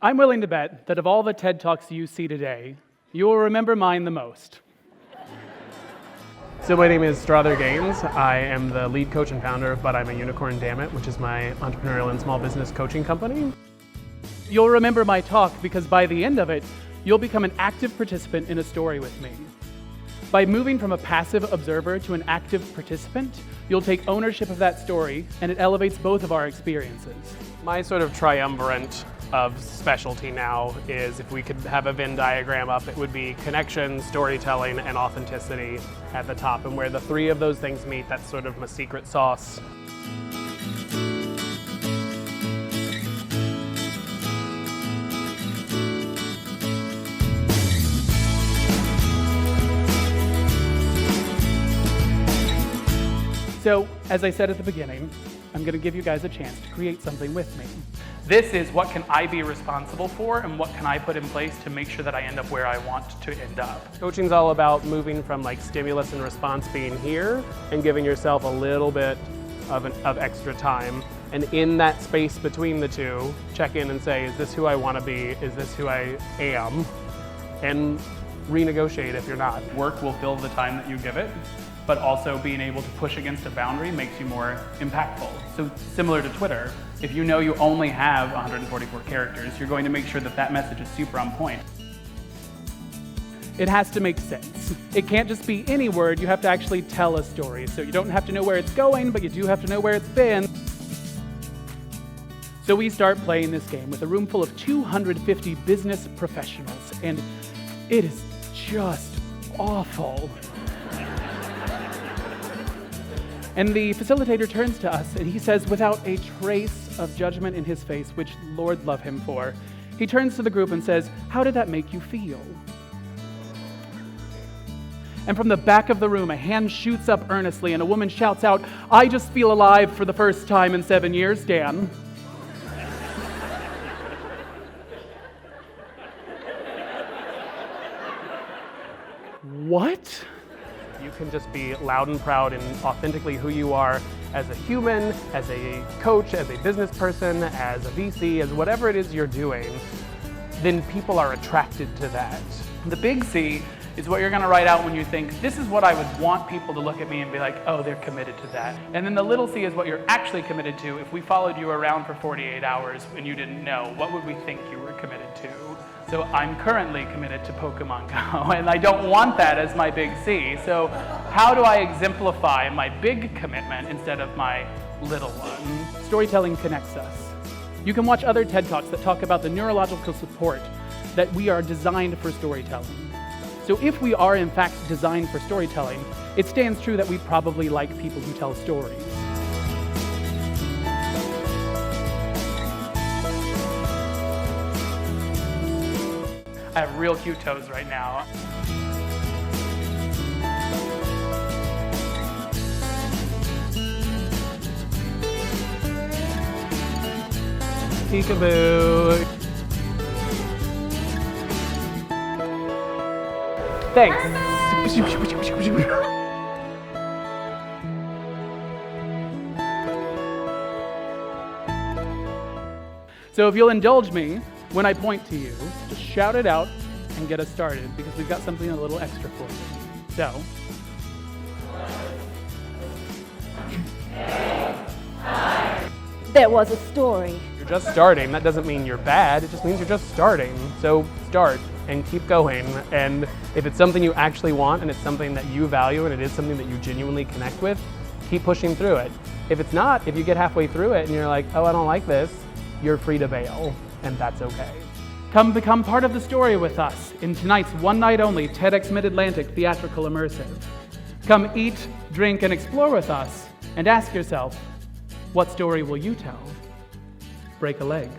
I'm willing to bet that of all the TED Talks you see today, you will remember mine the most. So my name is Strother Gaines. I am the lead coach and founder of But I'm a Unicorn Dammit, which is my entrepreneurial and small business coaching company. You'll remember my talk because by the end of it, you'll become an active participant in a story with me. By moving from a passive observer to an active participant, you'll take ownership of that story, and it elevates both of our experiences. My sort of triumvirate of specialty now is, if we could have a Venn diagram up, it would be connection, storytelling, and authenticity at the top. And where the three of those things meet, that's sort of my secret sauce. So, as I said at the beginning, I'm going to give you guys a chance to create something with me. This is what can I be responsible for and what can I put in place to make sure that I end up where I want to end up. Coaching's all about moving from like stimulus and response being here and giving yourself a little bit of extra time. And in that space between the two, check in and say, is this who I want to be? Is this who I am? And renegotiate if you're not. Work will fill the time that you give it, but also being able to push against a boundary makes you more impactful. So similar to Twitter, if you know you only have 144 characters, you're going to make sure that that message is super on point. It has to make sense. It can't just be any word, you have to actually tell a story. So you don't have to know where it's going, but you do have to know where it's been. So we start playing this game with a room full of 250 business professionals, and it is just awful. And the facilitator turns to us and he says, without a trace of judgment in his face, which Lord love him for, he turns to the group and says, how did that make you feel? And from the back of the room, a hand shoots up earnestly and a woman shouts out, I just feel alive for the first time in 7 years, Dan. What? You can just be loud and proud and authentically who you are as a human, as a coach, as a business person, as a VC, as whatever it is you're doing, then people are attracted to that. The big C is what you're going to write out when you think, this is what I would want people to look at me and be like, oh, they're committed to that. And then the little c is what you're actually committed to. If we followed you around for 48 hours and you didn't know, what would we think you were committed to? So I'm currently committed to Pokemon Go, and I don't want that as my big C. So how do I exemplify my big commitment instead of my little one? Storytelling connects us. You can watch other TED Talks that talk about the neurological support that we are designed for storytelling. So if we are in fact designed for storytelling, it stands true that we probably like people who tell stories. I have real cute toes right now. Peekaboo. Thanks. So if you'll indulge me, when I point to you, just shout it out and get us started, because we've got something a little extra for you. So. There was a story. You're just starting. That doesn't mean you're bad. It just means you're just starting. So start and keep going. And if it's something you actually want and it's something that you value and it is something that you genuinely connect with, keep pushing through it. If it's not, if you get halfway through it and you're like, oh, I don't like this, you're free to bail, and that's okay. Come become part of the story with us in tonight's one night only TEDx Mid-Atlantic Theatrical Immersive. Come eat, drink, and explore with us, and ask yourself, what story will you tell? Break a leg.